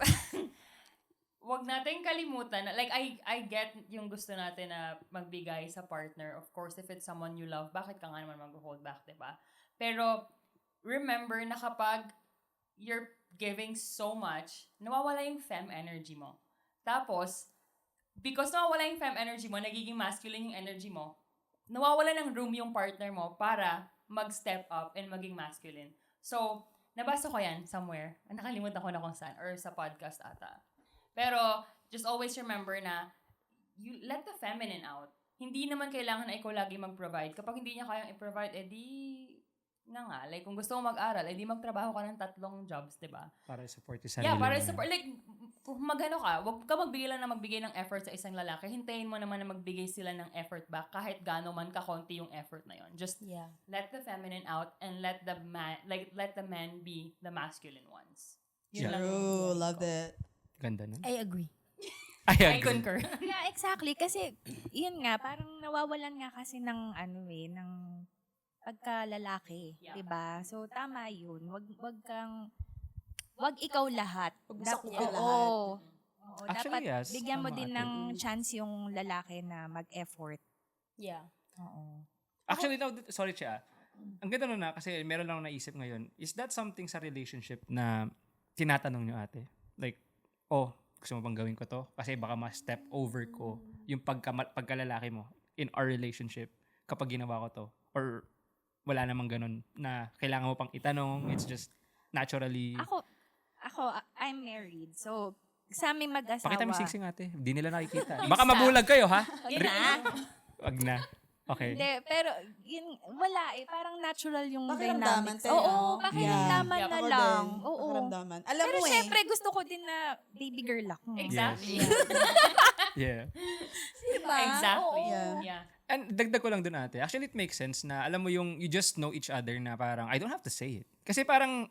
Wag natin kalimutan na, like, I get yung gusto natin na magbigay sa partner. Of course, if it's someone you love, bakit ka nga naman mag-hold back, diba? Pero, remember na kapag you're giving so much, nawawala yung femme energy mo. Tapos, because nawawala yung femme energy mo, nagiging masculine yung energy mo, nawawala ng room yung partner mo para mag-step up and maging masculine. So, nabasa ko yan somewhere. Nakalimutan ko na kung saan. Or sa podcast ata. Pero, just always remember na you let the feminine out. Hindi naman kailangan na ikaw lagi mag-provide. Kapag hindi niya kayang i-provide, like, kung gusto mo mag-aral, di magtrabaho ka ng 3 jobs, diba? Para support yung sarili Yeah, para mo. support. Like, kung magano ka, wag ka magbigay lang na magbigay ng effort sa isang lalaki. Hintayin mo naman na magbigay sila ng effort back kahit gaano man kakonti yung effort na yon. Just Yeah. let the feminine out and let the man be the masculine ones. Yeah. lang yung True. point Love ko. that. Ganda nun. I agree. I I agree. concur. Yeah, exactly. Kasi, yun nga, parang nawawalan nga kasi ng ng pagkalalaki. Yeah. Diba? So, tama yun. Wag ikaw lahat. Wag mo sakupin lahat. Oo. Oo, Actually, dapat yes. bigyan mo Tama, din ate. ng chance yung lalaki na mag-effort. Yeah. Oo. Actually, no, sorry, Chia. Ang ganda nun na, kasi meron lang akong naisip ngayon. Is that something sa relationship na tinatanong nyo ate? Like, oh, gusto mo bang gawin ko to? Kasi baka ma-step over ko yung pagkalalaki mo in our relationship kapag ginawa ko to. Or wala namang ganun na kailangan mo pang itanong. It's just naturally... Ako, I'm married. So, sa aming mag-asawa. Pakita mo yung singsing ate. Hindi nila nakikita. Baka mabulag kayo, ha? Yun na. Wag na. Okay. Hindi, pero yun, wala eh. Parang natural yung Pakiramdaman dynamics. tayo. Oo, pakiramdaman Yeah. na Ako lang. din. Oo. Pakiramdaman. Alam Pero mo syempre, gusto ko din na baby girl ako. Exactly. Yeah. Diba? Exactly. Oo. Yeah. Yeah. And dagdag ko lang dun ate. Actually, it makes sense na alam mo yung you just know each other na parang I don't have to say it. Kasi parang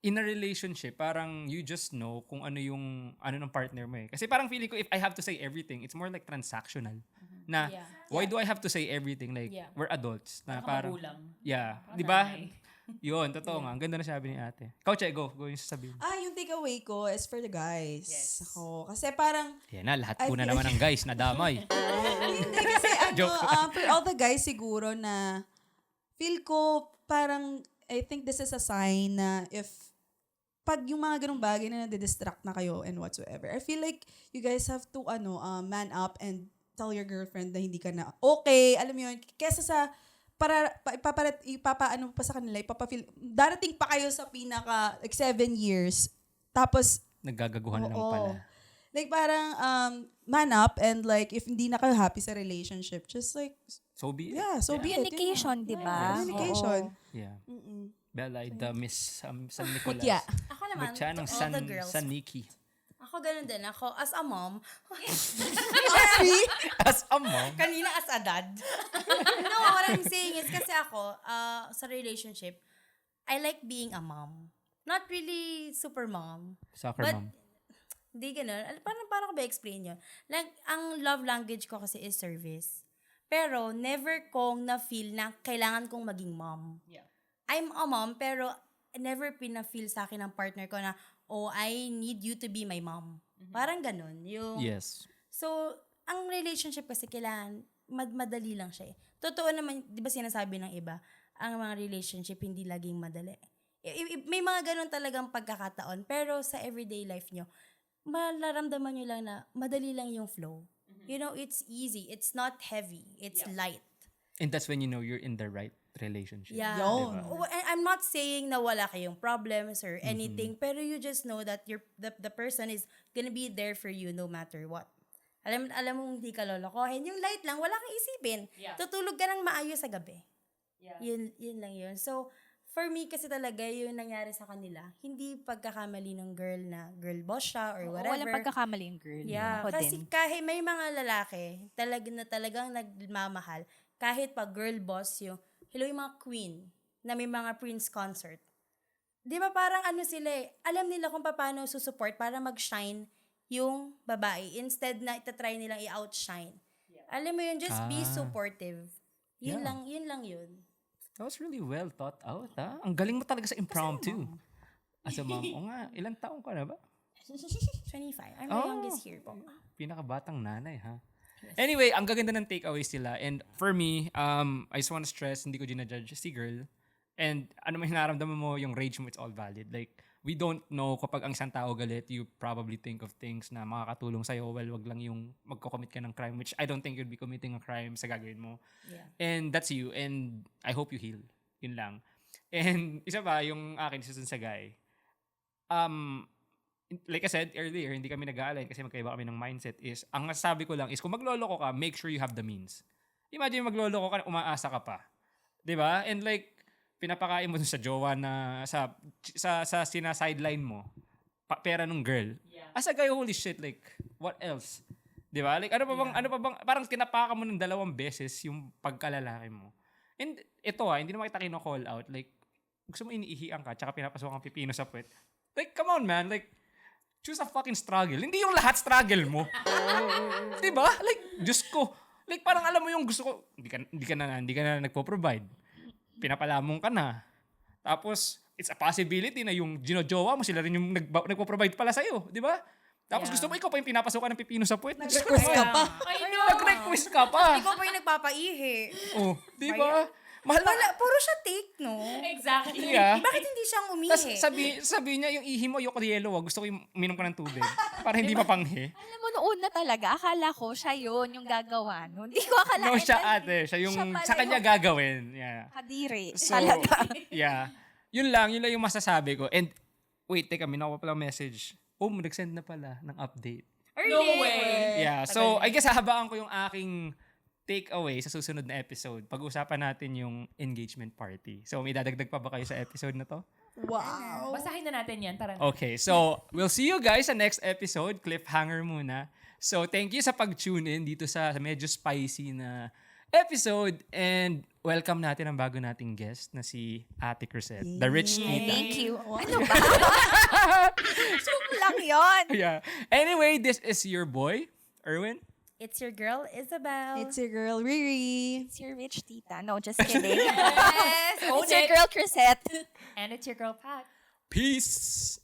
in a relationship, parang you just know kung ano yung ano ng partner mo eh. Kasi parang feeling ko if I have to say everything, it's more like transactional. Na Yeah. why do I have to say everything? Like Yeah. we're adults. Na Parang parang magulang. yeah, Parang 'di ba? nanay. Yun, totoo nga. Ang ganda na sabi ni ate. Ikaw, Che, go yung sasabihin. yung takeaway ko is for the guys. Yes. Ako. Kasi parang, Yan na, lahat I po na feel- naman ng guys nadamay. hindi kasi Joke. for all the guys siguro na feel ko parang I think this is a sign na if pag yung mga ganung bagay na nade-distract na kayo and whatsoever, I feel like you guys have to man up and tell your girlfriend na hindi ka na okay, alam mo yun, kesa sa ipapaano pa sa kanila, ipapafeel, darating pa kayo sa pinaka, like 7 years, tapos, Naggagaguhan lang oo. pala. Like parang, man up and like, if hindi na kayo happy sa relationship, just like, So be it. yeah, so be it. Communication, di ba? Communication. Yeah. Mm-mm. Bella, the Miss San Nicolas. Yeah. Ako naman, Butya ng to all the San, girls, San Nikki. ako ganun din. Ako, as a mom, As a mom. kanina as a dad. No, what I'm saying is, kasi ako, sa relationship, I like being a mom. Not really super mom. Soccer But, mom. Hindi ganun. Paano ko ba explain yun? Like, ang love language ko kasi is service. Pero, never kong na-feel na kailangan kong maging mom. Yeah. I'm a mom, pero never pina-feel sa akin ng partner ko na, oh, I need you to be my mom. Parang ganun. Yung, Yes. So, ang relationship kasi kailangan, madali lang siya eh. Totoo naman, di ba sinasabi ng iba, ang mga relationship hindi laging madali. May mga ganun talagang pagkakataon, pero sa everyday life nyo, malaramdaman nyo lang na madali lang yung flow. You know, it's easy. It's not heavy. It's light. And that's when you know you're in the right relationship. Yeah. Yun. Diba? I'm not saying na wala kayong problems or anything, pero you just know that the person is gonna be there for you no matter what. Alam mo hindi ka lolokohin. Yung light lang, wala kang isipin. Yeah. Tutulog ka ng maayos sa gabi. Yeah. Yun lang yun. So, for me kasi talaga yung nangyari sa kanila, hindi pagkakamali ng girl na girl boss siya or whatever. Walang pagkakamali yung girl. Yeah, Ako kasi din. kahit may mga lalaki talagang nagmamahal, kahit pa girl boss yung mga queen na may mga Prince concert. Di ba parang ano sila eh, alam nila kung paano susupport para mag-shine yung babae instead na itatry nilang i-outshine. Alam mo yun, just be Ah. supportive. Yun Yeah. lang yun. That was really well thought out, ha? Ang galing mo talaga sa impromptu. As a mom. O nga, ilang taong ka na ba? 25. I'm the youngest here po. Pinakabatang nanay, ha? Anyway, ang gaganda ng takeaways nila. And for me, I just want to stress, hindi ko ginajudge si girl. And ano man hinaramdaman mo, yung rage mo, it's all valid. Like, we don't know kapag ang isang tao galit, you probably think of things na makakatulong sa'yo. Well, wag lang yung magko-commit ka ng crime, which I don't think you'd be committing a crime sa gagawin mo. Yeah. And that's you. And I hope you heal. Yun lang. And isa pa, yung akin, isa dun sa guy. Like I said earlier, hindi kami nag-aalay kasi magkaiba kami ng mindset is, ang masasabi ko lang is, kung magloloko ka, make sure you have the means. Imagine magloloko ka, umaasa ka pa. 'Di ba? And like, pinapakain mo dun sa jowa na sa sina-sideline mo, pera nung girl. Yeah. As a guy, holy shit, like, what else? 'Di ba? Like, ano pa bang, parang kinapaka mo ng 2 beses yung pagkalalaki mo. And ito hindi naman kita kino-call out. Like, gusto mo iniihian ka, tsaka pinapasok ang pipino sa puwet. Like, come on, man. Like, choose a fucking struggle. Hindi yung lahat struggle mo. 'Di ba? Like, Diyos ko. Like, parang alam mo yung gusto ko, hindi ka na nagpo-provide. Pinapalamong ka na. Tapos, it's a possibility na yung ginojowa mo, sila rin yung nagpo-provide pala sa'yo. Di ba? Tapos gusto mo ikaw pa yung pinapasokan ng pipino sa puwet. Nag-request ka pa. I know. Nag-request ka pa. Ikaw pa yung nagpapaihi. Oh, di ba? Mahal na. Wala, puro siya take, no? Exactly. Yeah. Bakit hindi siyang Tapos umihi? sabi niya, yung ihi mo, ayoko yelo. Gusto ko yung minom ka ng tubig. Para hindi mapanghi. Alam mo, noon na talaga, akala ko siya yun yung gagawa. No? Hindi ko akala. No, siya ate. Siya yung Siya pala sa kanya yung- gagawin. Yeah. Kadiri. So, talaga. yeah. Yun lang yung masasabi ko. And, wait, teka, may nakuha pala message. Oh, nag-send na pala ng update. No way. Yeah. So, I guess hahabaan ko yung aking takeaway sa susunod na episode, pag-usapan natin yung engagement party. So, may dadagdag pa ba kayo sa episode na to? Wow. Basahin na natin yan. Tara na. Okay, so we'll see you guys sa next episode. Cliffhanger muna. So, thank you sa pag-tune in dito sa medyo spicy na episode. And welcome natin ang bago nating guest na si Ate Crisette, the rich tita. Thank you. Ano ba? Zoom lang yun. Yeah. Anyway, this is your boy, Erwin. It's your girl, Isabel. It's your girl, Riri. It's your rich tita. No, just kidding. Yes! Own It's your it. girl, Chrisette. And it's your girl, Pat. Peace!